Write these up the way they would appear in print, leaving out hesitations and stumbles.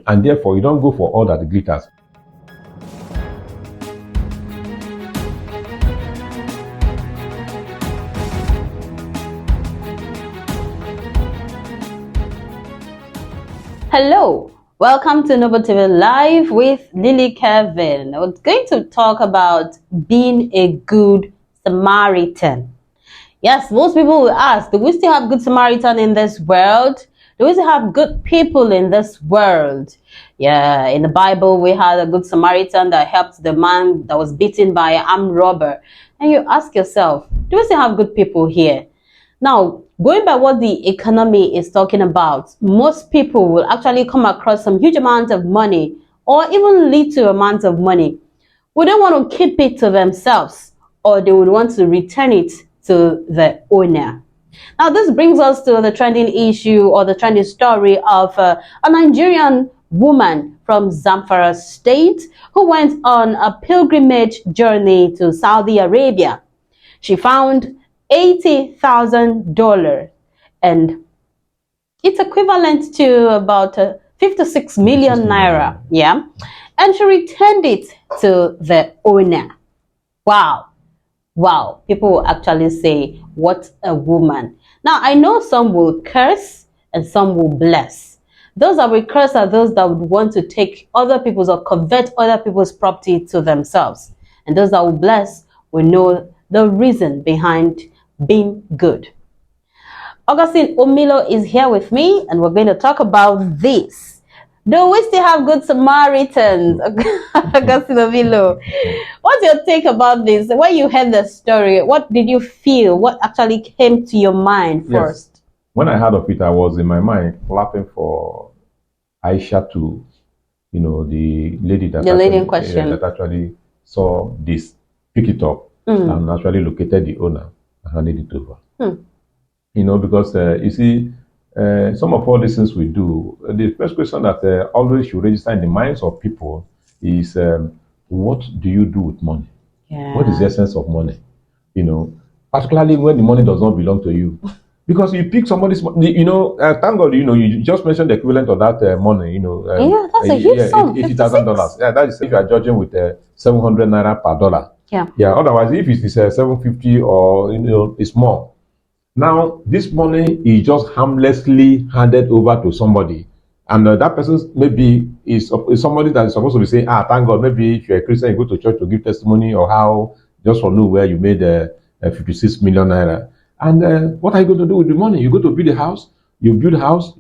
and therefore you don't go for all that glitters. Hello, welcome to Noble TV Live with Lily Kevin. We're going to talk about being a good Samaritan. Yes, most people will ask, do we still have good Samaritan in this world? Do we still have good people in this world? Yeah, in the Bible, we had a good Samaritan that helped the man that was beaten by an armed robber. And you ask yourself, do we still have good people here? Now, going by what the economy is talking about, most people will actually come across some huge amount of money or even little amount of money. Would they want to keep it to themselves, or they would want to return it to the owner? Now, this brings us to the trending issue or the trending story of a Nigerian woman from Zamfara State who went on a pilgrimage journey to Saudi Arabia. She found $80,000, and it's equivalent to about 56 million naira. Yeah, and she returned it to the owner. Wow. Wow, people will actually say, what a woman. Now, I know some will curse and some will bless. Those that will curse are those that would want to take other people's or convert other people's property to themselves. And those that will bless will know the reason behind being good. Augustine Omilo is here with me, and we're going to talk about this. Do we still have good Samaritans? Augustine Omilo, what's your take about this? When you heard the story, what did you feel? What actually came to your mind first? Yes. When I heard of it, I was in my mind clapping for Aisha to, the lady that in question that actually saw this, pick it up, and actually located the owner and handed it over. Because you see, some of all these things we do, the first question that always should register in the minds of people is, what do you do with money? Yeah. What is the essence of money? Particularly when the money does not belong to you. Because you pick somebody's money, thank God, you just mentioned the equivalent of that money, yeah, that's a huge sum. $80,000. Yeah, that is if you are judging with 700 naira per dollar. Yeah. Yeah, otherwise, if it is 750 or, it's more. Now, this money is just harmlessly handed over to somebody. And that person maybe is somebody that is supposed to be saying, thank God, maybe if you're a Christian, you go to church to give testimony or how, just for know where you made 56 million naira. And what are you going to do with the money? You go to build a house, you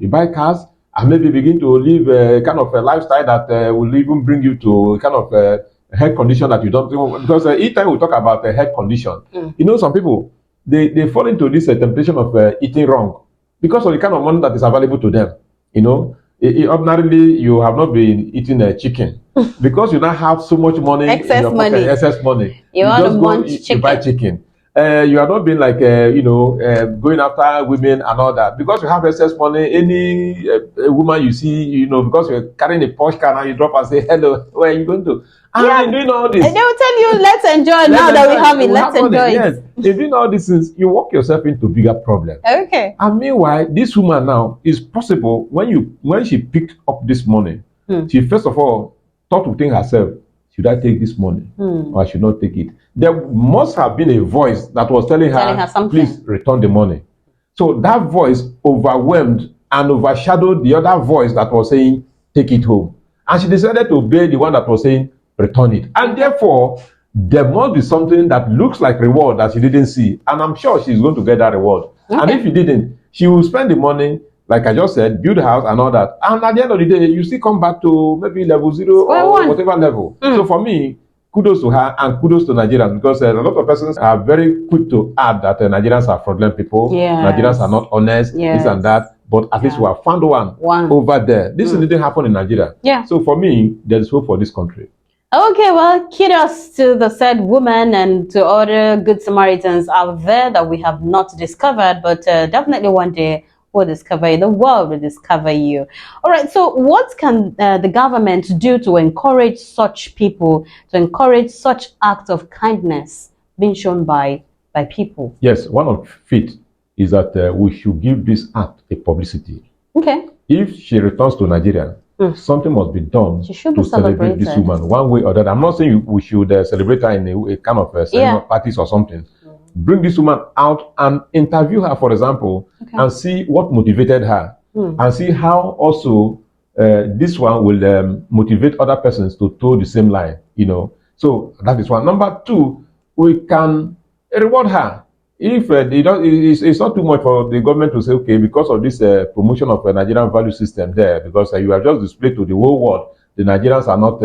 buy cars, and maybe begin to live a kind of a lifestyle that will even bring you to a kind of a health condition that you don't think. Because each time we talk about a health condition, some people, they fall into this temptation of eating wrong because of the kind of money that is available to them. Ordinarily, you have not been eating chicken because you now have so much money excess in your pocket, excess money. You just go, you buy chicken. You are not being like, going after women and all that. Because you have excess money, any woman you see, because you're carrying a Porsche car and you drop and say, hello, where are you going to? I'm doing all this. And they will tell you, let's enjoy now that we have it. Let's enjoy it. Yes, you're doing all these things. You walk yourself into bigger problems. Okay. And meanwhile, this woman now is possible when she picked up this money, she first of all thought to think herself, should I take this money or I should not take it? There must have been a voice that was telling her please return the money. So that voice overwhelmed and overshadowed the other voice that was saying, take it home. And she decided to obey the one that was saying, return it. And therefore, there must be something that looks like reward that she didn't see. And I'm sure she's going to get that reward. Okay. And if she didn't, she will spend the money, like I just said, build a house and all that. And at the end of the day, you still come back to maybe level 0 or whatever level. So for me, kudos to her and kudos to Nigerians, because a lot of persons are very quick to add that Nigerians are fraudulent people. Yes. Nigerians are not honest, this and that. But at least we have found one over there. This didn't happen in Nigeria. Yeah. So for me, there is hope for this country. Okay, well, kudos to the said woman and to other good Samaritans out there that we have not discovered, but definitely one day we'll discover you. The world will discover you. All right, so what can the government do to encourage such people, to encourage such acts of kindness being shown by people? Yes, one of it is that we should give this act a publicity. Okay. If she returns to Nigeria, something must be done She should to be celebrate this celebrated. woman one way or that. I'm not saying we should celebrate her in a kind of parties or something. Bring this woman out and interview her, for example, and see what motivated her, and see how also this one will motivate other persons to toe the same line. So that is one. Number two, we can reward her. If it's not too much for the government to say, okay, because of this promotion of a Nigerian value system there, because you have just displayed to the whole world, the Nigerians are not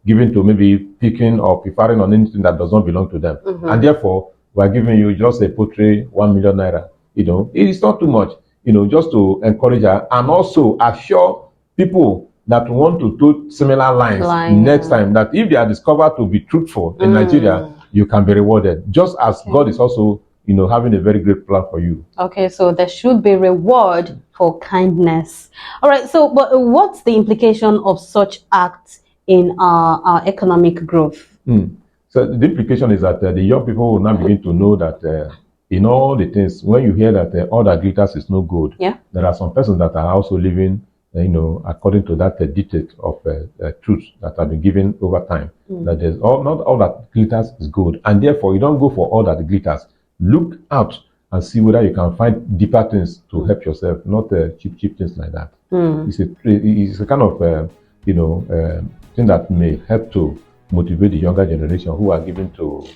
given to maybe picking or preferring on anything that does not belong to them. And therefore, we are giving you just a pottery 1 million naira. It is not too much, just to encourage her and also assure people that want to do similar lines next time, that if they are discovered to be truthful in Nigeria, you can be rewarded, just as God is also having a very great plan for you. Okay, so there should be reward for kindness. All right, so but what's the implication of such acts in our economic growth? So the implication is that the young people will now begin to know that in all the things, when you hear that all that glitters is no gold, there are some persons that are also living, according to that dictate of truth that have been given over time, that there's not all that glitters is gold, and therefore you don't go for all that glitters. Look out and see whether you can find deeper things to help yourself, not cheap things like that. It's a kind of thing that may help to motivate the younger generation who are given to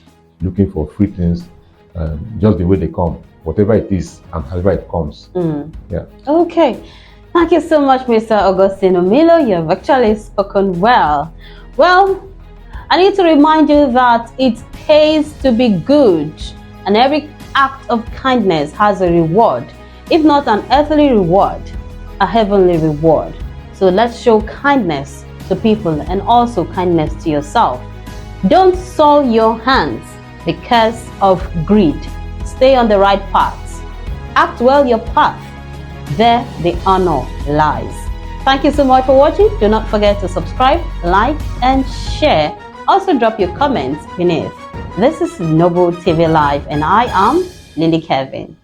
looking for free things just the way they come, whatever it is and however it comes. Yeah. Okay. Thank you so much, Mr. Augustine Omilo. You have actually spoken well. Well, I need to remind you that it pays to be good, and every act of kindness has a reward. If not an earthly reward, a heavenly reward. So let's show kindness to people and also kindness to yourself. Don't soil your hands because of greed. Stay on the right path. Act well your path. There the honor lies. Thank you so much for watching. Do not forget to subscribe, like, and share. Also drop your comments beneath. This is Noble TV Live and I am Lily Kevin.